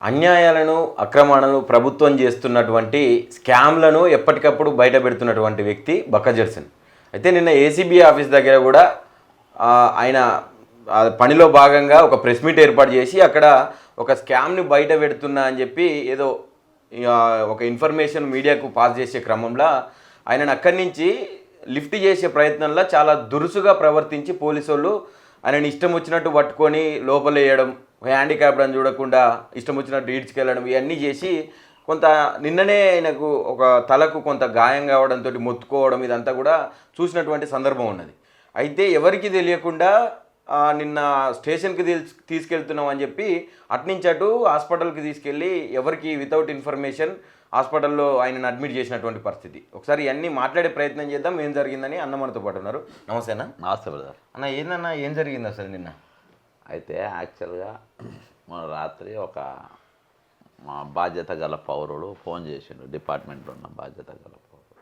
అన్యాయాలను, అక్రమాలను ప్రభుత్వం చేస్తున్నటువంటి స్కామ్‌లను ఎప్పటికప్పుడు బయట పెడుతున్నటువంటి వ్యక్తి బక్కజర్సన్. అయితే నిన్న ఏసీబీ ఆఫీస్ దగ్గర కూడా ఆయన పనిలో భాగంగా ఒక ప్రెస్ మీట్ ఏర్పాటు చేసి అక్కడ ఒక స్కామ్‌ని బయట పెడుతున్నా అని చెప్పి ఏదో ఒక ఇన్ఫర్మేషన్ మీడియాకు పాస్ చేసే క్రమంలో ఆయనను అక్కడి నుంచి లిఫ్ట్ చేసే ప్రయత్నంలో చాలా దురుసుగా ప్రవర్తించి పోలీసోళ్ళు ఆయనని ఇష్టం వచ్చినట్టు పట్టుకొని లోపలేయడం, హ్యాండిక్యాప్డ్ అని చూడకుండా ఇష్టం వచ్చినట్టు ఈడ్చుకెళ్ళడం ఇవన్నీ చేసి కొంత నిన్ననే ఆయనకు ఒక తలకు కొంత గాయం కావడంతో మొత్తుకోవడం ఇదంతా కూడా చూసినటువంటి సందర్భం ఉన్నది. అయితే ఎవరికి తెలియకుండా నిన్న స్టేషన్కి తీసుకెళ్తున్నాం అని చెప్పి అట్నుంచి అటు హాస్పిటల్కి తీసుకెళ్ళి ఎవరికి వితౌట్ ఇన్ఫర్మేషన్ హాస్పిటల్లో ఆయనను అడ్మిట్ చేసినటువంటి పరిస్థితి. ఒకసారి ఇవన్నీ మాట్లాడే ప్రయత్నం చేద్దాం. ఏం జరిగిందని అన్న మనతో పాటు ఉన్నారు. నమస్తే అన్న. నమస్తే బ్రదర్. అన్న ఏందన్నా ఏం జరిగింది అసలు నిన్న? అయితే యాక్చువల్గా మన రాత్రి మా బాధ్యత గల పౌరుడు ఫోన్ చేసిండు. డిపార్ట్మెంట్లో ఉన్న బాధ్యత గల పౌరుడు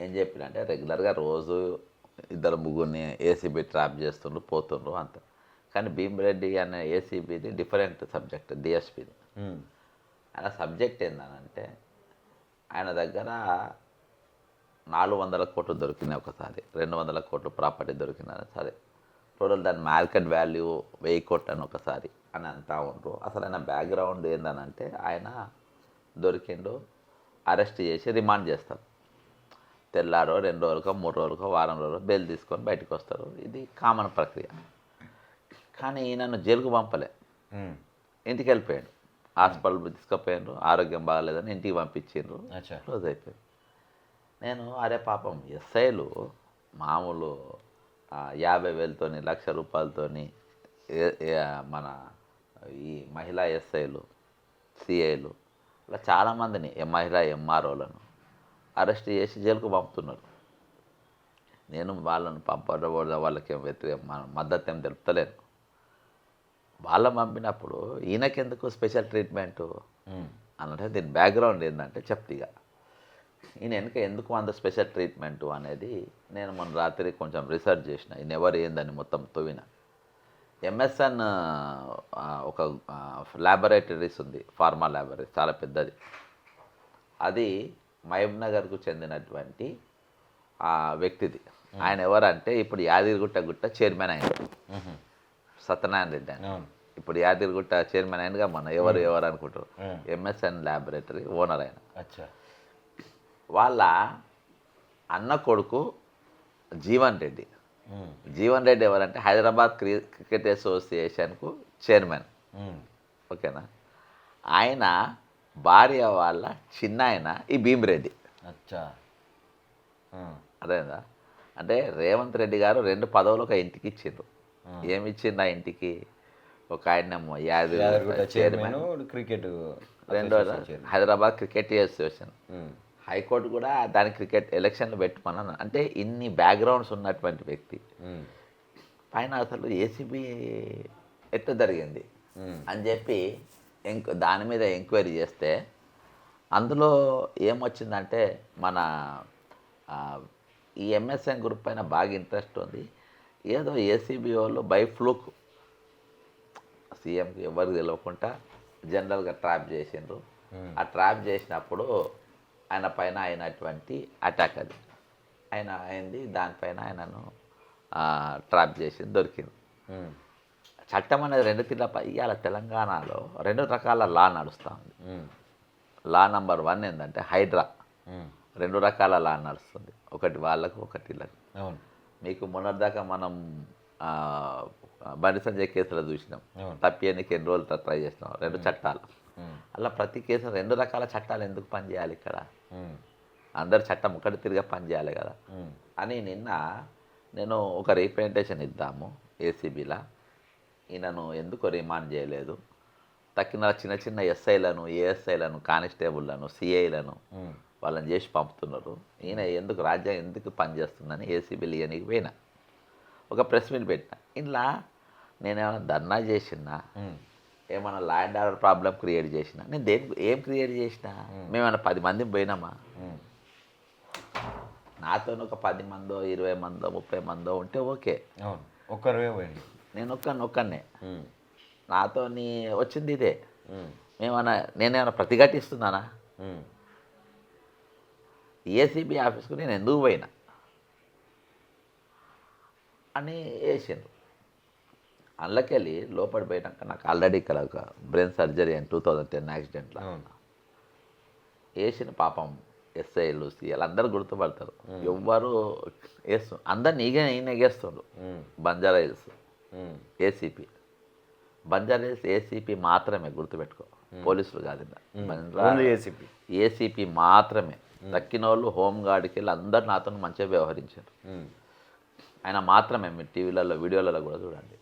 ఏం చెప్పిండంటే రెగ్యులర్గా రోజు ఇద్దరు ముగ్గురిని ఏసీబీ ట్రాప్ చేస్తుండ్రు పోతుండ్రు అంత. కానీ భీమిరెడ్డి అనే ఏసీబీది డిఫరెంట్ సబ్జెక్ట్, డిఎస్పీది. ఆయన సబ్జెక్ట్ ఏందనంటే ఆయన దగ్గర 400 కోట్లు దొరికినాయి ఒకసారి, 200 కోట్లు ప్రాపర్టీ దొరికినాయి సరే, టోటల్ దాని మార్కెట్ వాల్యూ 1000 కోట్లు అని ఒకసారి అని అంటా ఉండరు. అసలు ఆయన బ్యాక్గ్రౌండ్ ఏందనంటే ఆయన దొరికిండు, అరెస్ట్ చేసి రిమాండ్ చేస్తారు. తెల్లారో 2 రోజులకో 3 రోజులకో వారం రోజులు బెయిల్ తీసుకొని బయటకు వస్తారు. ఇది కామన్ ప్రక్రియ. కానీ ఈయనను జైలుకు పంపలే, ఇంటికి వెళ్ళిపోయాడు. హాస్పిటల్ తీసుకుపోయారు, ఆరోగ్యం బాగాలేదని ఇంటికి పంపించిండ్రు, క్లోజ్ అయిపోయింది. నేను అరే పాపం ఎస్ఐలు మామూలు 50,000తోని 1,00,000 రూపాయలతోని మన ఈ మహిళా ఎస్ఐలు, సిఐలు ఇలా చాలామందిని మహిళా ఎంఆర్ఓలను అరెస్ట్ చేసి జైలుకు పంపుతున్నారు. నేను వాళ్ళని పంపడం వాళ్ళకి మద్దతు ఏం తెలుపుతలేను. వాళ్ళని పంపినప్పుడు ఈయనకెందుకు స్పెషల్ ట్రీట్మెంటు అన్నట్టు దీని బ్యాక్గ్రౌండ్ ఏంటంటే చెప్తిగా ఈయన వెనుక ఎందుకు అంత స్పెషల్ ట్రీట్మెంటు అనేది నేను మొన్న రాత్రి కొంచెం రీసెర్చ్ చేసిన. ఈయన ఎవరు ఏందని మొత్తం తవ్విన. ఎంఎస్ఎన్ ఒక ల్యాబొరేటరీస్ ఉంది, ఫార్మా ల్యాబొరేటరీ, చాలా పెద్దది. అది మహబూబ్నగర్కు చెందినటువంటి వ్యక్తిది. ఆయన ఎవరంటే ఇప్పుడు యాదగిరిగుట్ట చైర్మన్ అయ్యాడు, సత్యనారాయణ రెడ్డి అని. ఇప్పుడు యాదగిరిగుట్ట చైర్మన్ అయినగా మన ఎవరు అనుకుంటారు, ఎంఎస్ఎన్ ల్యాబొరేటరీ ఓనర్ ఆయన. వాళ్ళ అన్న కొడుకు జీవన్ రెడ్డి. జీవన్ రెడ్డి ఎవరంటే హైదరాబాద్ క్రికెట్ అసోసియేషన్కు చైర్మన్. ఓకేనా. ఆయన భార్య వాళ్ళ చిన్న ఆయన ఈ భీమిరెడ్డి. అదేందా అంటే రేవంత్ రెడ్డి గారు 2 పదవులు ఒక ఇంటికి ఇచ్చిండ్రు. ఏమి ఇచ్చిండు ఆ ఇంటికి? ఒక ఆయనేమో Yadagirigutta chairman, cricket Hyderabad cricket association. High court కూడా దాని క్రికెట్ ఎలక్షన్లు పెట్టుకున్నాను. అంటే ఇన్ని బ్యాక్గ్రౌండ్స్ ఉన్నటువంటి వ్యక్తి పైన అసలు ఏసీబీ ఎట్లా జరిగింది అని చెప్పి దాని మీద ఎంక్వైరీ చేస్తే అందులో ఏమొచ్చిందంటే మన ఈ ఎంఎస్ఎన్ గ్రూప్ పైన బాగా ఇంట్రెస్ట్ ఉంది. ఏదో ఏసీబీ వాళ్ళు బై ఫ్లూక్ సీఎంకి ఎవరికి తెలియకుండా జనరల్గా ట్రాప్ చేసిండ్రు. ఆ ట్రాప్ చేసినప్పుడు ఆయన పైన అయినటువంటి అటాక్ అది ఆయన అయింది. దానిపైన ఆయనను ట్రాప్ చేసి దొరికింది. చట్టం అనేది 2 తీర్ల ఇవాళ తెలంగాణలో 2 రకాల లా నడుస్తూ ఉంది. లా నెంబర్ 1 ఏంటంటే హైడ్రా. 2 రకాల లా నడుస్తుంది, ఒకటి వాళ్ళకు ఒకటి వీళ్ళకు. మీకు మొన్నటిదాకా మనం బండి సంజయ్ కేసులో చూసినాం, తప్పియనికి ఎన్ని రోజులు ట్రై చేసినాం. 2 చట్టాలు. అలా ప్రతి కేసు 2 రకాల చట్టాలు ఎందుకు పనిచేయాలి ఇక్కడ? అందరు చట్టం ఒకటి తిరిగా పనిచేయాలి కదా అని నిన్న నేను ఒక రిప్రజెంటేషన్ ఇద్దాము ఏసీబీలా. ఈయనను ఎందుకు రిమాండ్ చేయలేదు, తక్కిన చిన్న చిన్న ఎస్ఐలను, ఏఎస్ఐలను, కానిస్టేబుల్లను, సిఐలను వాళ్ళని చేసి పంపుతున్నారు. ఈయన ఎందుకు రాజ్యాంగం ఎందుకు పనిచేస్తుందని ఏసీబీలు ఇయనికి పోయినా ఒక ప్రెస్ మీట్ పెట్టిన. ఇలా నేనేమైనా ధర్నా చేసినా, ఏమైనా law and order problem create చేసినా, నేను ఏం క్రియేట్ చేసినా? మేమైనా 10 మంది పోయినామా? నాతో ఒక 10 మందో 20 మందో 30 మందో ఉంటే ఓకే, ఒక్కరే పోయింది. నేను ఒక్కనే. నాతోని వచ్చింది ఇదే. ఉమ్, నేనేమన్నా ప్రతిఘటిస్తున్నానా? ఉమ్, ఏసీబీ ఆఫీస్కు నేను ఎందుకు పోయినా అని వేసిండ్రు. అందులోకెళ్ళి లోపలి పోయినాక నాకు ఆల్రెడీ ఇక్కడ ఒక బ్రెయిన్ సర్జరీ అని 2010 యాక్సిడెంట్లో అవును. వేసిన పాపం ఎస్ఐలు సీఎల్ అందరూ గుర్తుపడతారు. ఎవ్వరు అందరిని ఈయన ఎగేస్తుండ్రు. ఉమ్, బంజారా హిల్స్ ఉమ్, ఏసీపీ, బంజారా హిల్స్ ఏసీపీ మాత్రమే గుర్తుపెట్టుకో, పోలీసులు కాదు ఇలా. Only ACP. ఏసీపీ మాత్రమే. తక్కిన వాళ్ళు హోంగార్డ్కి వెళ్ళి అందరు నాతో మంచిగా వ్యవహరించారు. ఉమ్, ఆయన మాత్రమే, మీరు టీవీలలో వీడియోలలో కూడా చూడండి,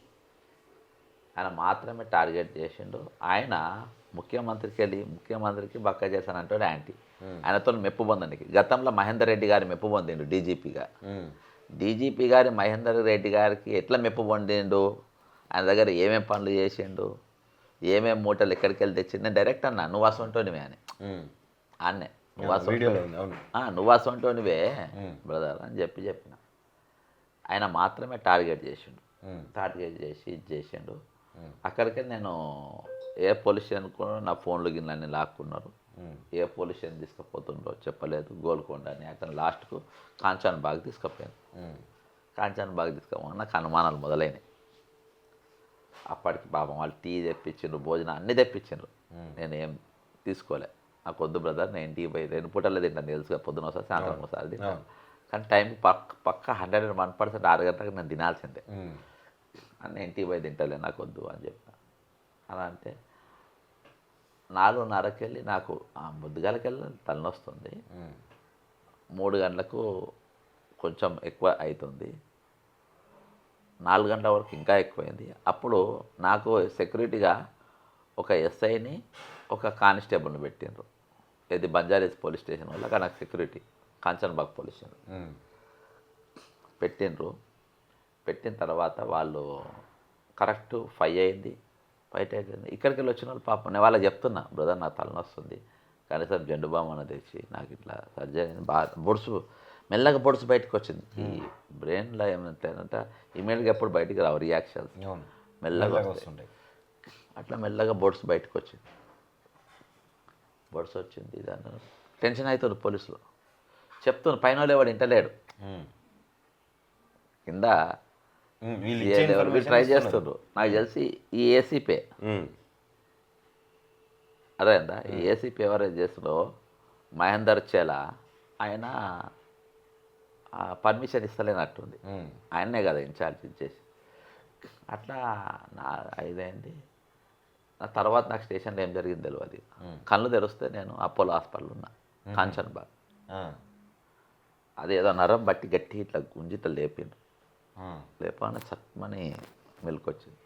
ఆయన మాత్రమే టార్గెట్ చేసిండు. ఆయన ముఖ్యమంత్రికి బక్క చేశానంటే యాంటీ. ఆయనతో మెప్పు పొందండి. గతంలో మహేందర్ రెడ్డి గారి మెప్పు పొందిండు డీజీపీగా. ఉమ్, డీజీపీ గారి మహేందర్ రెడ్డి గారికి ఎట్లా మెప్పు పొందిండు, ఆయన దగ్గర ఏమేం పనులు చేసిండు, ఏమేం మూటలు ఎక్కడికి వెళ్ళి తెచ్చిండు. నేను డైరెక్ట్ అన్నా, నువ్వు అసంటోనివే అని. ఉమ్, అన్నే వీడియోలో ఉంది, అవును. నువ్వు అసంటోనివే బ్రదర్ అని చెప్పిన. ఆయన మాత్రమే టార్గెట్ చేసిండు. టార్గెట్ చేసి ఇది చేసిండు. అక్కడికే నేను ఏ పోలీస్ స్టేషన్ కూడా నా ఫోన్లు గిన్నెలన్నీ లాక్కున్నారు. ఏ పోలీస్ స్టేషన్ తీసుకుపోతుండో చెప్పలేదు. గోల్కొండ అని అతను లాస్ట్కు కాంచాన్ బాగ్ తీసుకుపోయాను. కాంచాన్ బాగ్ తీసుకుపోయి నాకు అనుమానాలు మొదలైనవి. అప్పటికి పాపం వాళ్ళు టీ తెప్పించిండ్రు, భోజనం అన్నీ తెప్పించిండ్రు. నేనేం తీసుకోలే. నాకు వద్దు బ్రదర్, నేను ఇంటికి పోయి 2 పూటలే తింటాను, తెలుసుగా, పొద్దున ఒకసారి సాయంత్రం ఒకసారి తింటాను. కానీ టైంకి పక్క 101% 6 గంటలకు నేను తినాల్సిందే అని, ఇంటికి పోయి తింటలే, నాకు వద్దు అని చెప్పిన. అలా అంటే 4:30కి వెళ్ళి నాకు ముద్దుగాలకెళ్ళి తలనొస్తుంది. 3 గంటలకు కొంచెం ఎక్కువ అవుతుంది. 4 గంటల వరకు ఇంకా ఎక్కువైంది. అప్పుడు నాకు సెక్యూరిటీగా ఒక ఎస్ఐని ఒక కానిస్టేబుల్ని పెట్టిండ్రు. ఇది బంజారీస్ పోలీస్ స్టేషన్ వల్ల నాకు సెక్యూరిటీ, కాంచన్బాగ్ పోలీస్ స్టేషన్ పెట్టిండ్రు. పెట్టిన తర్వాత వాళ్ళు కరెక్ట్ 5 అయింది. 5 అయింది. ఇక్కడికి వెళ్ళి వచ్చిన వాళ్ళు పాపం నేను వాళ్ళకి చెప్తున్నా, బ్రదర్ నాకు తలనొస్తుంది, కనీసం జెండు బామ్ అన్న తెచ్చి నాకు ఇట్లా సర్జరీ బాగా మెల్లగా బొడుసు బయటకు వచ్చింది. ఈ బ్రెయిన్లో ఏమంటే ఇమీడియట్గా ఎప్పుడు బయటికి రావు రియాక్షన్స్, మెల్లగా వస్తుంటాయి. అట్లా మెల్లగా బొడుసు బయటకు వచ్చింది. బొడుసు వచ్చింది. దాన్ని టెన్షన్ అవుతుంది. పోలీసులు చెప్తున్నారు, పైన వాళ్ళు ఎవడు ఇంటలేడు, కింద వీళ్ళు ట్రై చేస్తున్నారు. నాకు తెలిసి ఈ ఏసీపీ అదేందా, ఈ ఏసీపీ ఎవరైతే చేస్తుందో మహేందర్ చేలా, ఆయన పర్మిషన్ ఇస్తలేనట్టుంది. ఆయన్నే కదా ఇన్ఛార్జ్ ఇచ్చేసి. అట్లా 5 అయింది. నా తర్వాత నాకు స్టేషన్లో ఏం జరిగింది తెలియదు. కళ్ళు తెరిస్తే నేను అపోలో హాస్పిటల్ ఉన్నా, కాంచన్బాగ్. అదేదో నరం బట్టి గట్టి ఇట్లా గుంజితో లేపిండు. లేపని చక్కమని మెలుకొచ్చింది.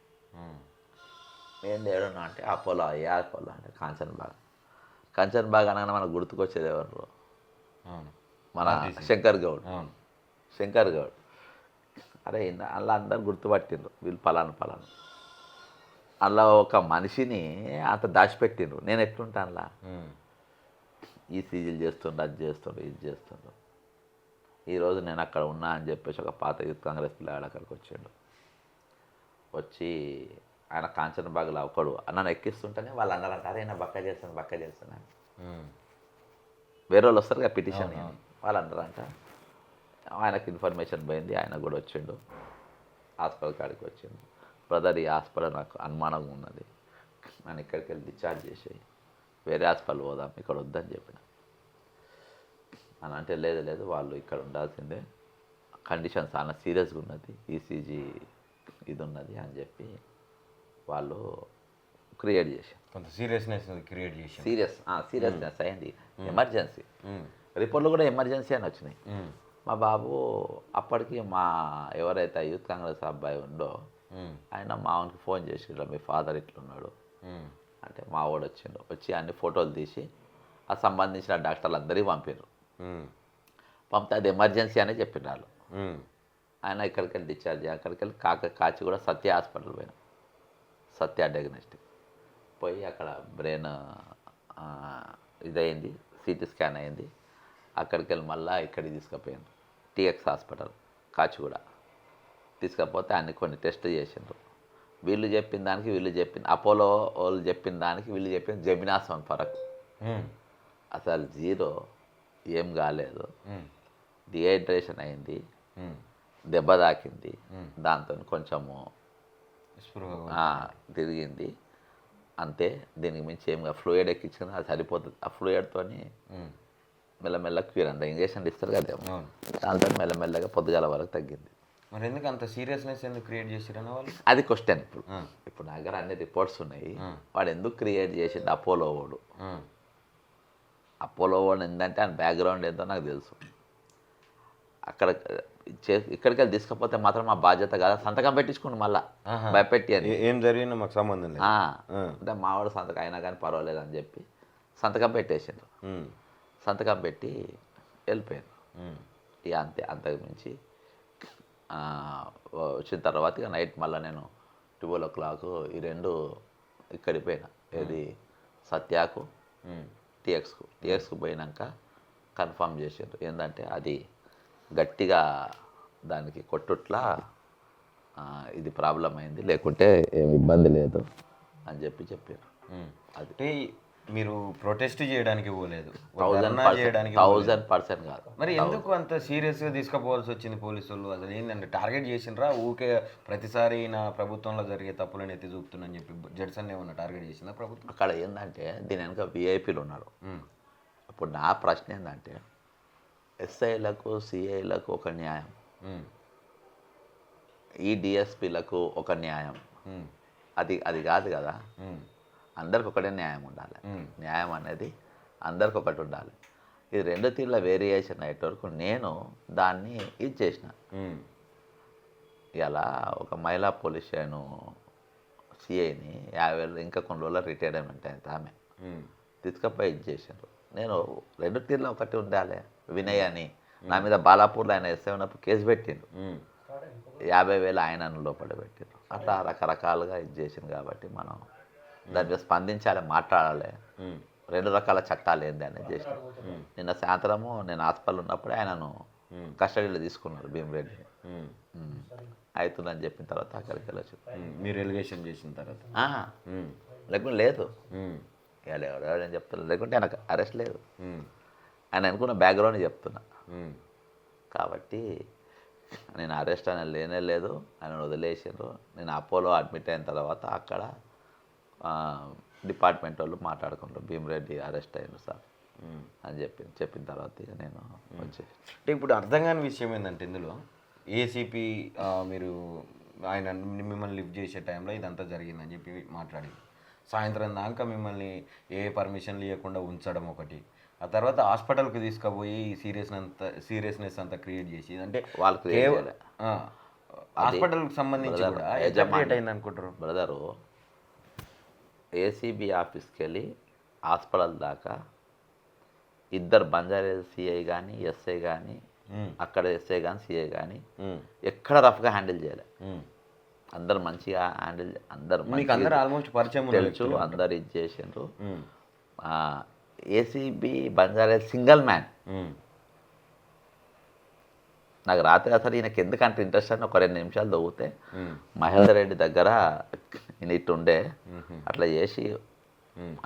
నేను ఏడున్నా అంటే అపోలో, ఏ అపోలో అంటే కాంచన్బాగ్ అనగానే మనకు గుర్తుకొచ్చేది ఎవరు? మన శంకర్ గౌడ్. అరే అలా అందరు గుర్తుపట్టిండ్రు, వీళ్ళు పలాను. అలా ఒక మనిషిని అంత దాచిపెట్టిండ్రు. నేను ఎట్లుంటా అలా ఈసీజీలు చేస్తుండ్రు, అది చేస్తుండ్రు, ఇది చేస్తుండ్రు. ఈరోజు నేను అక్కడ ఉన్నా అని చెప్పేసి ఒక పాత యూత్ కాంగ్రెస్ పిల్లాడు అక్కడికి వచ్చాడు. వచ్చి ఆయన కాంచన్బాగ్లో ఒకడు నన్ను ఎక్కిస్తుంటేనే వాళ్ళు అన్నారంట, అరే నా బక్క చేస్తాను. వేరే వాళ్ళు వస్తారు కదా పిటిషన్, వాళ్ళు అన్నారంట. ఆయనకు ఇన్ఫర్మేషన్ పోయింది, ఆయన కూడా వచ్చిండు, హాస్పిటల్ కాడికి వచ్చిండు. బ్రదర్ ఈ హాస్పిటల్ నాకు అనుమానంగా ఉన్నది, నన్ను ఇక్కడికి వెళ్ళి డిశ్చార్జ్ చేసి వేరే హాస్పిటల్ పోదాం, ఇక్కడ వద్దని చెప్పిన. అని అంటే లేదు వాళ్ళు ఇక్కడ ఉండాల్సిందే, కండిషన్ చాలా సీరియస్గా ఉన్నది, ఈసీజీ ఇది ఉన్నది అని చెప్పి వాళ్ళు క్రియేట్ చేశారు. కొంత సీరియస్నెస్ క్రియేట్ చేసి సీరియస్నెస్ అయింది. ఎమర్జెన్సీ రిపోర్ట్లు కూడా ఎమర్జెన్సీ అని వచ్చినాయి. మా బాబు అప్పటికి ఎవరైతే యూత్ కాంగ్రెస్ అబ్బాయి ఉందో ఆయన మావనికి ఫోన్ చేసి, ఇట్లా మీ ఫాదర్ ఇట్లున్నాడు అంటే మా వాడు వచ్చి అన్ని ఫోటోలు తీసి ఆ సంబంధించిన డాక్టర్లు అందరికీ పంపారు. పంపితే అది ఎమర్జెన్సీ అని చెప్పిన వాళ్ళు. ఆయన ఇక్కడికి వెళ్ళి డిశ్చార్జ్, అక్కడికి వెళ్ళి కాచి కూడా సత్య హాస్పిటల్ పోయినా, సత్య డయాగ్నోస్టిక్ పోయి అక్కడ బ్రెయిన్ ఇదయింది, సిటీ స్కాన్ అయింది. అక్కడికి వెళ్ళి మళ్ళీ ఇక్కడికి తీసుకుపోయాను, టీఎక్స్ హాస్పిటల్ కాచిగూడ తీసుకపోతే అన్ని కొన్ని టెస్ట్ చేసిండ్రు. వీళ్ళు చెప్పిన దానికి వీళ్ళు చెప్పిన అపోలో వాళ్ళు చెప్పిన దానికి వీళ్ళు చెప్పిన జమినాసం ఫరక్. అసలు జీరో, ఏం కాలేదు, డిహైడ్రేషన్ అయింది, దెబ్బ తాకింది, దాంతో కొంచెము తిరిగింది అంతే. దీనికి మించి ఏం కాదు. ఫ్లూయిడ్ ఎక్కించుకుని అది సరిపోతుంది. ఆ ఫ్లూయిడ్తో మెల్లమెల్ల క్యూర్ అంటే ఇంజక్షన్లు ఇస్తారు కదా, దాంతో మెల్లమెల్లగా పొద్దుగాల వరకు తగ్గింది. మరి ఎందుకు అంత సీరియస్నెస్ ఎందుకు క్రియేట్ చేసిరన్న వాళ్ళు? అది క్వశ్చన్. ఇప్పుడు నా దగ్గర అన్ని రిపోర్ట్స్ ఉన్నాయి. వాడు ఎందుకు క్రియేట్ చేసిండు అపోలో వాడు? అపోలో వాడు ఏంటంటే ఆయన బ్యాక్గ్రౌండ్ ఏంటో నాకు తెలుసు. అక్కడ ఇక్కడికి వెళ్ళి తీసుకపోతే మాత్రం మా బాధ్యత కాదు. సంతకం పెట్టించుకోండి మళ్ళీ భయపెట్టి అని. ఏం జరిగినా మాకు సంబంధం లేదు అంటే మావాడు సంతకం అయినా కానీ పర్వాలేదు అని చెప్పి సంతకం పెట్టేసిండ్రు. సంతకం పెట్టి వెళ్ళిపోయాను. ఇక అంతే. అంతకు మించి వచ్చిన తర్వాత ఇక నైట్ మళ్ళీ నేను 12 o'clock ఈ రెండు ఇక్కడికి పోయినా. ఏది సత్యాకు టీఎక్స్కు పోయినాక కన్ఫర్మ్ చేసారు ఏంటంటే అది గట్టిగా దానికి కొట్టుట్లా ఇది ప్రాబ్లం అయింది, లేకుంటే ఏమి ఇబ్బంది లేదు అని చెప్పారు. అది మీరు ప్రొటెస్ట్ చేయడానికి పోలేదు, 1000% కాదు. మరి ఎందుకు అంత సీరియస్గా తీసుకుపోవాల్సి వచ్చింది పోలీసు వాళ్ళు? అసలు ఏంటంటే టార్గెట్ చేసినరా? ఊకే ప్రతిసారి నా ప్రభుత్వంలో జరిగే తప్పులను ఎత్తి చూపుతుందని చెప్పి జడ్సన్ ఏమన్నా టార్గెట్ చేసిందా ప్రభుత్వం? అక్కడ ఏంటంటే దీని వెనక విఐపీలు ఉన్నారు. అప్పుడు నా ప్రశ్న ఏంటంటే ఎస్ఐలకు సిఐలకు ఒక న్యాయం, ఈ డిఎస్పీలకు ఒక న్యాయం, అది కాదు కదా. అందరికి ఒకటే న్యాయం ఉండాలి. న్యాయం అనేది అందరికి ఒకటి ఉండాలి. ఇది రెండు తీర్ల వేరియేషన్ అయ్యేట వరకు నేను దాన్ని ఇది చేసిన. ఇలా ఒక మహిళా పోలీస్ స్టేషన్ సిఐని 50,000 ఇంకా కొన్ని రోజులు రిటైర్మెంట్ అయింది ఆమె, తీసుకపోయి ఇది చేశారు. నేను రెండు తీర్ల ఒకటి ఉండాలి. వినయ్ అని నా మీద బాలాపూర్లో ఆయన ఎస్ఐ ఉన్నప్పుడు కేసు పెట్టిండు, 50,000 ఆయన లోపల పెట్టిండు. అట్లా రకరకాలుగా ఇది చేసింది. కాబట్టి మనం దాని మీద స్పందించాలి, మాట్లాడాలి. రెండు రకాల చట్టాలు ఏంది అనేది చేసిన. నిన్న సాయంత్రము నేను హాస్పిటల్ ఉన్నప్పుడే ఆయనను కస్టడీలో తీసుకున్నారు భీమరెడ్డిని. అవుతుందని చెప్పిన తర్వాత అక్కడికి వెళ్ళొచ్చు. మీరు ఎలిగేషన్ చేసిన తర్వాత లేకుంటే లేదు, ఎవడని చెప్తున్నా, లేకుంటే ఆయనకు అరెస్ట్ లేదు. ఆయన అనుకున్న బ్యాక్గ్రౌండ్ చెప్తున్నా. కాబట్టి నేను అరెస్ట్ అనేది లేనే లేదు, ఆయన వదిలేసారు. నేను అపోలో అడ్మిట్ అయిన తర్వాత అక్కడ డిపార్ట్మెంట్ వాళ్ళు మాట్లాడుకుంటారు, భీమరెడ్డి అరెస్ట్ అయ్యారు సార్ అని చెప్పిన తర్వాత ఇక నేను వచ్చేసి. అంటే ఇప్పుడు అర్థం కాని విషయం ఏంటంటే ఇందులో ఏసీపీ మీరు ఆయన మిమ్మల్ని లిఫ్ట్ చేసే టైంలో ఇదంతా జరిగిందని చెప్పి మాట్లాడి సాయంత్రం దాకా మిమ్మల్ని ఏ పర్మిషన్లు ఇవ్వకుండా ఉంచడం ఒకటి, ఆ తర్వాత హాస్పిటల్కి తీసుకుపోయి సీరియస్నెస్ అంతా క్రియేట్ చేసి, అంటే వాళ్ళకి హాస్పిటల్కి సంబంధించి కూడా అయింది అనుకుంటారు బ్రదరు. ఏసీబీ ఆఫీస్కి వెళ్ళి హాస్పిటల్ దాకా ఇద్దరు బంజారా సిఐ కానీ ఎస్ఐ కానీ అక్కడ ఎస్ఐ కానీ సిఐ కానీ ఎక్కడ రఫ్గా హ్యాండిల్ చేయలే. అందరు మంచిగా హ్యాండిల్, అందరు ఆల్మోస్ట్ పరిచయం తెలుసు, అందరు ఇది చేసిండ్రు. ACB Banjara single man. నాకు రాత్రి అసలు ఈయనకి ఎందుకంటే ఇంట్రెస్ట్ అని ఒక 2 నిమిషాలు దొవ్వుతే మహేందర్ రెడ్డి దగ్గర ఈయన ఇట్టుండే అట్లా చేసి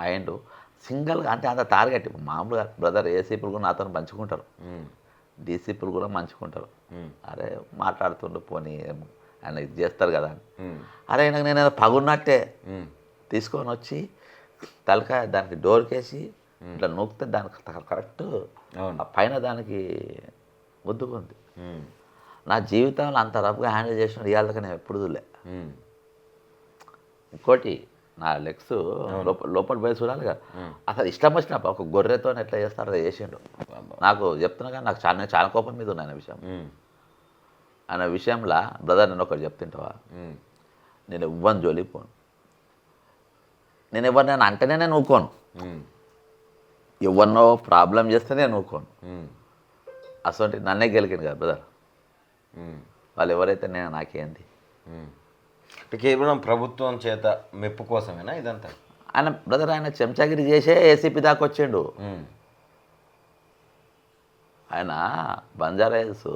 అయిండు సింగిల్గా. అంటే అంత టార్గెట్ మామూలుగా బ్రదర్ ఏసీపీలు కూడా నాతో పంచుకుంటారు, డీసీపీలు కూడా పంచుకుంటారు. అరే మాట్లాడుతుండు పోనీ ఆయన ఇది చేస్తారు కదా అని. అరే ఆయనకు నేను పగున్నట్టే తీసుకొని వచ్చి తలకాయ దానికి డోర్కేసి ఇట్లా నూకితే దానికి కరెక్ట్ పైన దానికి గుద్దుకుంది. నా జీవితంలో అంత రఫ్గా హ్యాండిల్ చేసిన ఇవాళ నేను ఎప్పుడు చూడలే. ఇంకోటి నా లెగ్స్ లోపల పోయి చూడాలి కదా. అసలు ఇష్టం వచ్చినప్పుడు ఒక గొర్రెతో ఎట్లా చేస్తారో అది చేసిండు. నాకు చెప్తున్నా కానీ నాకు చాలా కోపం మీద ఉన్నాయి విషయం. ఆయన విషయంలో బ్రదర్ నేను ఒకటి చెప్తుంటావా, నేను ఇవ్వను జోలికి పోను, నేను ఎవరినైనా అంటేనే నేను ఊకోను, ఎవరినో ప్రాబ్లం చేస్తే నేను ఊకోను. అసలు నన్నే గెలికింది కదా బ్రదర్, వాళ్ళు ఎవరైతే నేను నాకేంది. కేవలం ప్రభుత్వం చేత మెప్పు కోసమేనా ఇదంతా? ఆయన బ్రదర్ ఆయన చెంచాగిరి చేసే ఏసీపీ దాకా వచ్చిండు. ఆయన బంజారా హిల్స్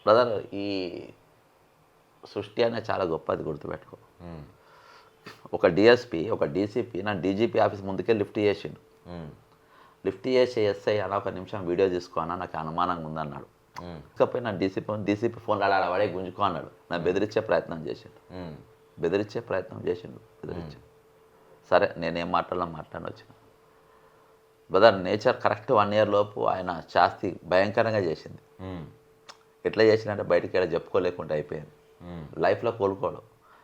బ్రదర్ ఈ సృష్టి అనేది చాలా గొప్పది, గుర్తుపెట్టుకో. ఉమ్. ఒక డిఎస్పి, ఒక డీసీపీ నా డీజీపీ ఆఫీస్ ముందుకే లిఫ్ట్ చేసిండు. ఉమ్. లిఫ్ట్ చేసి ఎస్ఐ అలా ఒక నిమిషం వీడియో తీసుకో అన్న, నాకు అనుమానంగా ఉందన్నాడు. ఉమ్. ఇకపోయి నా డీసీపీ ఫోన్లో ఆడవాడే గుంజుకో అన్నాడు. నా బెదిరించే ప్రయత్నం చేసిండు. ఉమ్. బెదిరించే. సరే నేనేం మాట్లాడని వచ్చిన. బ్రదర్ నేచర్ కరెక్ట్ 1 year లోపు ఆయన శాస్తి భయంకరంగా చేసింది. ఉమ్. ఎట్లా చేసిందంటే బయటికి వెళ్ళి చెప్పుకోలేకుండా అయిపోయింది. ఉమ్. లైఫ్లో కోలుకోడు.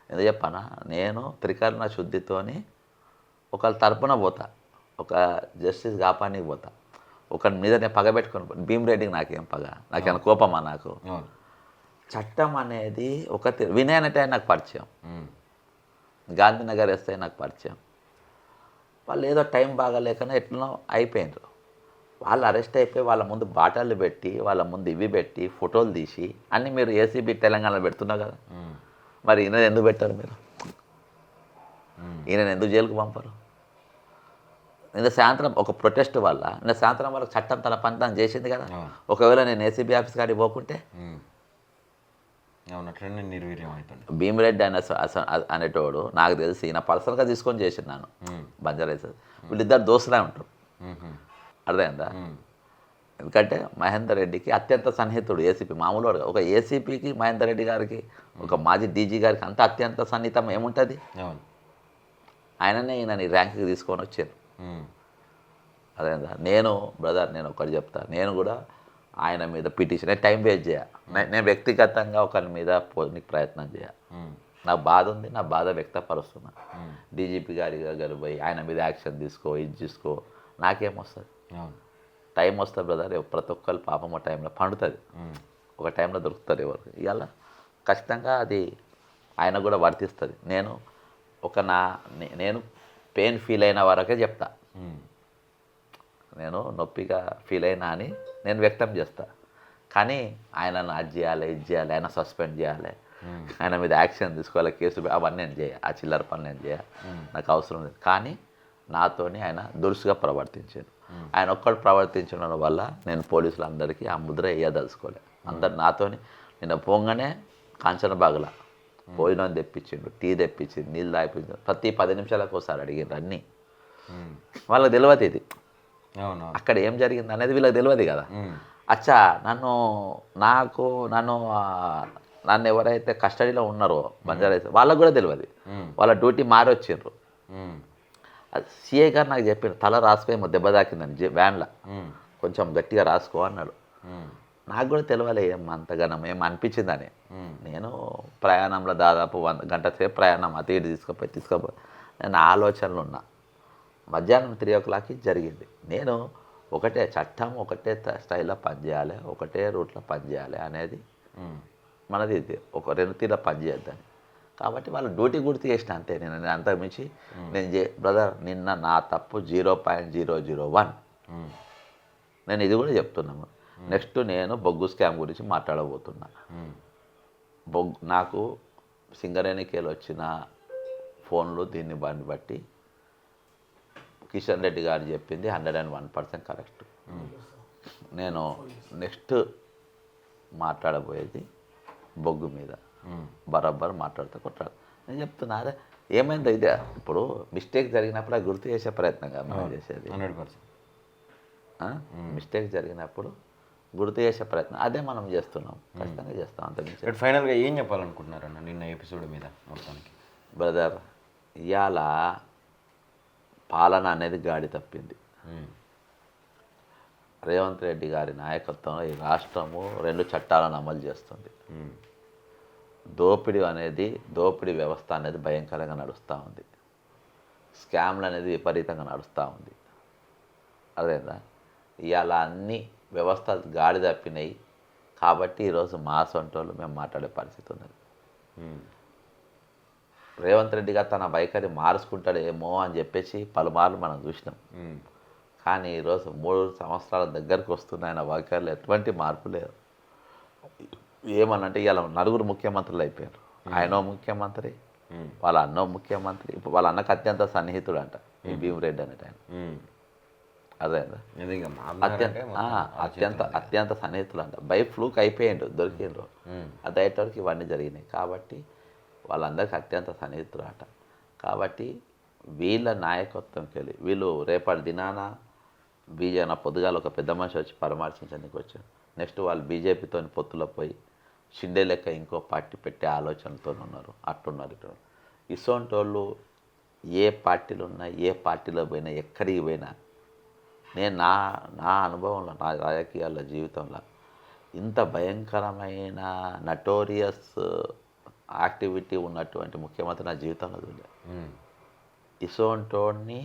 ఎందుకు చెప్పానా, నేను త్రికరణ శుద్ధితోని ఒకళ్ళ తరపున పోతా, ఒక జస్టిస్ కాపానికి పోతా, ఒకరి మీద నేను పగ పెట్టుకొని భీమరెడ్డికి నాకేం పగ, నాకేమైనా కోపమా నాకు? అవును. చట్టం అనేది ఒక వినయ్ అంటే నాకు పరిచయం, ఉమ్. గాంధీనగర్ ఎస్ఐ నాకు పరిచయం. వాళ్ళు ఏదో టైం బాగాలేకనే ఎట్లనో అయిపోయినారు. వాళ్ళు అరెస్ట్ అయిపోయి వాళ్ళ ముందు బాటలు పెట్టి, వాళ్ళ ముందు ఇవి పెట్టి, ఫోటోలు తీసి అన్నీ మీరు ఏసీబీ తెలంగాణలో పెడుతున్నారు కదా. ఉమ్. మరి ఈయన ఎందుకు పెట్టారు మీరు? ఉమ్. ఈయన ఎందుకు జైలుకు పంపరు? నిన్న సాయంత్రం ఒక ప్రొటెస్ట్ వల్ల, నిన్న సాయంత్రం వరకు చట్టం తన పని తను చేసింది కదా. ఒకవేళ నేను ఏసీబీ ఆఫీస్ కాడికి పోకుంటే అవును, అట్లనే నిర్వీర్యం అవుతుంది. భీమిరెడ్డి అనేటోడు నాకు తెలిసి ఈయన పర్సనల్గా తీసుకొని చేసినాను బంజారాస్. వీళ్ళిద్దరు దోస్తులే ఉంటారు, అర్థమైందా? ఎందుకంటే మహేందర్ రెడ్డికి అత్యంత సన్నిహితుడు ఏసీపీ, మామూలు ఒక ఏసీపీకి మహేందర్ రెడ్డి గారికి, ఒక మాజీ డీజీ గారికి అంత అత్యంత సన్నిహితం ఏముంటుంది? ఆయననే ఈయనని ర్యాంక్కి తీసుకొని వచ్చారు. అదేందా? నేను బ్రదర్ నేను ఒకటి చెప్తా, నేను కూడా ఆయన మీద పిటిషన్ టైం వేస్ట్ చేయ, నేను వ్యక్తిగతంగా ఒకరి మీద పోనీకి ప్రయత్నం చేయ. నా బాధ ఉంది, నా బాధ వ్యక్తపరుస్తున్నా. డీజీపీ గారు పోయి ఆయన మీద యాక్షన్ తీసుకో, ఇది తీసుకో, నాకేమొస్తుంది? టైం వస్తుంది బ్రదర్, ప్రతి ఒక్కరు పాపం ఒక టైంలో పండుతుంది, ఒక టైంలో దొరుకుతారు ఎవరు. ఇవాళ ఖచ్చితంగా అది ఆయన కూడా వర్తిస్తుంది. నేను నేను పెయిన్ ఫీల్ అయిన వరకే చెప్తా, నేను నొప్పిగా ఫీల్ అయినా అని నేను వ్యక్తం చేస్తా. కానీ ఆయనను అది చేయాలి, ఇది చేయాలి, ఆయన సస్పెండ్ చేయాలి, ఆయన మీద యాక్షన్ తీసుకోవాలి, కేసు అవన్నీ నేను చేయ, ఆ చిల్లర పని నేను చేయ, నాకు అవసరం లేదు. కానీ నాతోని ఆయన దురుసుగా ప్రవర్తించాను. ఆయన ఒక్కడు ప్రవర్తించడం వల్ల నేను పోలీసులందరికీ ఆ ముద్ర వేయదలుచుకోలే. అందరు నాతోని నిన్న పోగానే కాంచన బాగులా భోజనం తెప్పించిండు, టీ తెప్పించిండు, నీళ్ళు తాగిపించిండు, ప్రతి 10 నిమిషాలకు ఒకసారి అడిగిండ్రు అన్నీ. వాళ్ళకి తెలియదు ఇది అక్కడ ఏం జరిగింది అనేది, వీళ్ళకి తెలియదు కదా. అచ్చా నన్ను ఎవరైతే కస్టడీలో ఉన్నారో బంజారాస్ వాళ్ళకు కూడా తెలియదు, వాళ్ళ డ్యూటీ మారి వచ్చిండ్రు. సిఐ గారు నాకు చెప్పారు, తల రాసుకో దెబ్బ తాకిందని వ్యాన్లో, కొంచెం గట్టిగా రాసుకో అన్నాడు. నాకు కూడా తెలియాలి ఏం అంతగానం ఏం అనిపించిందని. నేను ప్రయాణంలో దాదాపు 1 గంట సేపు ప్రయాణం అటు ఇటు తీసుకుపోయి నేను ఆలోచనలు ఉన్నా. మధ్యాహ్నం 3 o'clock జరిగింది. నేను ఒకటే చట్టం, ఒకటే స్టైల్లో పనిచేయాలి, ఒకటే రూట్లో పనిచేయాలి అనేది మనది. ఇది ఒక 2 తీర్ల పనిచేయద్దని. కాబట్టి వాళ్ళ డ్యూటీ గుర్తు చేసిన అంతే. నేను అంతకుమించి నేను బ్రదర్ నిన్న నా తప్పు 0.001. నేను ఇది కూడా చెప్తున్నాను. నెక్స్ట్ నేను బొగ్గు స్కామ్ గురించి మాట్లాడబోతున్నా. నాకు సింగరేణికేలు వచ్చిన ఫోన్లు దీన్ని బట్టి కిషన్ రెడ్డి గారు చెప్పింది 101% కరెక్ట్. నేను నెక్స్ట్ మాట్లాడబోయేది బొగ్గు మీద, బరాబర్ మాట్లాడుతూ కొట్టాడు. నేను చెప్తున్నా, అదే ఏమైందో ఇదే. ఇప్పుడు మిస్టేక్ జరిగినప్పుడు అది గుర్తు చేసే ప్రయత్నంగా మనం చేసేది. 100%. మిస్టేక్ జరిగినప్పుడు గుర్తు చేసే ప్రయత్నం అదే మనం చేస్తున్నాం, ఖచ్చితంగా చేస్తాం. అంత ఫైనల్గా ఏం చెప్పాలనుకుంటున్నారన్న నిన్న ఎపిసోడ్ మీద మొత్తానికి? బ్రదర్, ఇవాళ పాలన అనేది గాడి తప్పింది. రేవంత్ రెడ్డి గారి నాయకత్వంలో ఈ రాష్ట్రము 2 చట్టాలను అమలు చేస్తుంది. దోపిడీ వ్యవస్థ అనేది భయంకరంగా నడుస్తూ ఉంది. స్కామ్లు అనేది విపరీతంగా నడుస్తూ ఉంది. అదేందా? ఇవాళ అన్ని వ్యవస్థలు గాడి తప్పినాయి. కాబట్టి ఈరోజు మా సొంటోళ్ళు మేము మాట్లాడే పరిస్థితి ఉన్నది. రేవంత్ రెడ్డి గారు తన వైఖరి మార్చుకుంటాడేమో అని చెప్పేసి పలుమార్లు మనం చూసినాం. కానీ ఈరోజు 3 సంవత్సరాల దగ్గరకు వస్తున్న ఆయన వైఖరిలో ఎటువంటి మార్పు లేదు. ఏమనంటే ఇవాళ 4 ముఖ్యమంత్రులు అయిపోయారు. ఆయనో ముఖ్యమంత్రి, వాళ్ళ అన్నో ముఖ్యమంత్రి. ఇప్పుడు వాళ్ళ అన్నకు అత్యంత సన్నిహితుడు అంట ఈ భీమరెడ్డి అనేట ఆయన. అదే ఇది ఇంకా అత్యంత సన్నిహితులు అంట బై ఫ్లూక్ అయిపోయిండు దొరికిండ్రు అది అయ్యేటోడికి ఇవన్నీ జరిగినాయి కాబట్టి వాళ్ళందరికీ అత్యంత సన్నిహితులు అంట కాబట్టి వీళ్ళ నాయకత్వంకి వెళ్ళి వీళ్ళు రేపటి దినాన బీజేపీ పొద్దుగాల ఒక పెద్ద మనిషి వచ్చి పరామర్శించడానికి వచ్చారు నెక్స్ట్ వాళ్ళు బీజేపీతో పొత్తులో పోయి షిండే లెక్క ఇంకో పార్టీ పెట్టే ఆలోచనతో ఉన్నారు అట్టున్నారు ఇటు ఇసోంటి వాళ్ళు ఏ పార్టీలు ఉన్నా ఏ పార్టీలో పోయినా ఎక్కడికి పోయినా నేను నా అనుభవంలో నా రాజకీయాల జీవితంలో ఇంత భయంకరమైన నటోరియస్ యాక్టివిటీ ఉన్నటువంటి ముఖ్యమంత్రి నా జీవితంలో చూడలేదు ఇసోంటోడిని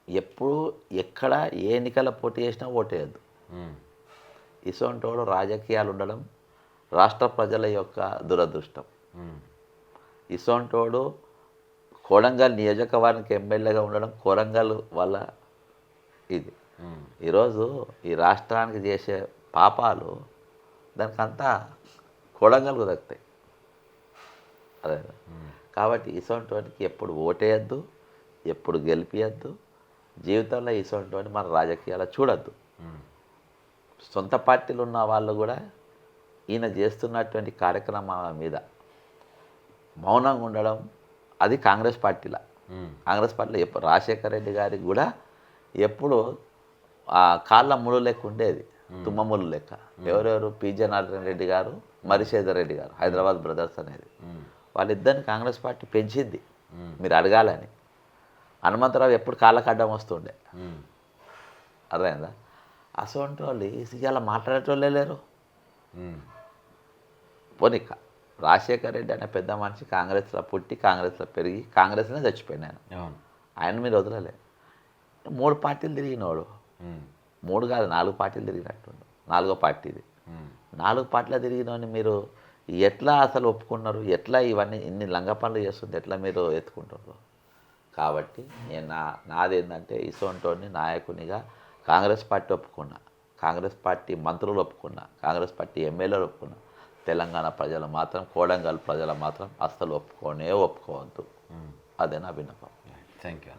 ఎప్పుడు ఎక్కడ ఏ ఎన్నికల పోటీ చేసినా ఓటేయద్దు ఇసోంటోడు రాజకీయాలు ఉండడం రాష్ట్ర ప్రజల యొక్క దురదృష్టం ఇసోంటోడు కొడంగల్ నియోజకవర్గానికి ఎమ్మెల్యేగా ఉండడం కొడంగల్ వల్ల ఇది ఈరోజు ఈ రాష్ట్రానికి చేసే పాపాలు దానికంతా కొడంగల్ కుదరుతాయి అదే కాబట్టి ఇసోంటి వాటికి ఎప్పుడు ఓటేయద్దు ఎప్పుడు గెలిపియద్దు జీవితంలో ఇసోంటి వాటిని మన రాజకీయాలు చూడద్దు సొంత పార్టీలు ఉన్న వాళ్ళు కూడా ఈయన చేస్తున్నటువంటి కార్యక్రమాల మీద మౌనంగా ఉండడం అది కాంగ్రెస్ పార్టీలో ఎప్పుడు రాజశేఖర రెడ్డి గారికి కూడా ఎప్పుడు కాళ్ళ ముళ్ళు లెక్క ఉండేది తుమ్మ ముళ్ళు లెక్క ఎవరెవరు పి.జే. నారాయణ రెడ్డి గారు మరిశేదర్ రెడ్డి గారు హైదరాబాద్ బ్రదర్స్ అనేది వాళ్ళిద్దరిని కాంగ్రెస్ పార్టీ పెంచింది మీరు అడగాలని హనుమంతరావు ఎప్పుడు కాళ్ళకు అడ్డం వస్తుండే అర్థమైందా అసలు వాళ్ళు ఇవాళ మాట్లాడేటోళ్ళే లేరు పోనీక రాజశేఖర రెడ్డి అనే పెద్ద మనిషి కాంగ్రెస్లో పుట్టి కాంగ్రెస్లో పెరిగి కాంగ్రెస్లోనే చచ్చిపోయినాను ఆయన మీరు వదలలే 3 పార్టీలు తిరిగినోడు 3 కాదు 4 పార్టీలు తిరిగినట్టుండు 4వ పార్టీది 4 పార్టీలు తిరిగినోని మీరు ఎట్లా అసలు ఒప్పుకున్నారు ఎట్లా ఇవన్నీ ఇన్ని లంగ పనులు చేస్తుంది ఎట్లా మీరు ఎత్తుకుంటారు కాబట్టి నేను నాదేంటంటే ఇసోంటోని నాయకునిగా కాంగ్రెస్ పార్టీ ఒప్పుకున్నా కాంగ్రెస్ పార్టీ మంత్రులు ఒప్పుకున్నా కాంగ్రెస్ పార్టీ ఎమ్మెల్యేలు ఒప్పుకున్నా తెలంగాణ ప్రజలు మాత్రం కోడంగల్ ప్రజలు మాత్రం అస్సలు ఒప్పుకోవద్దు అదే నా విన్నపం థ్యాంక్ యూ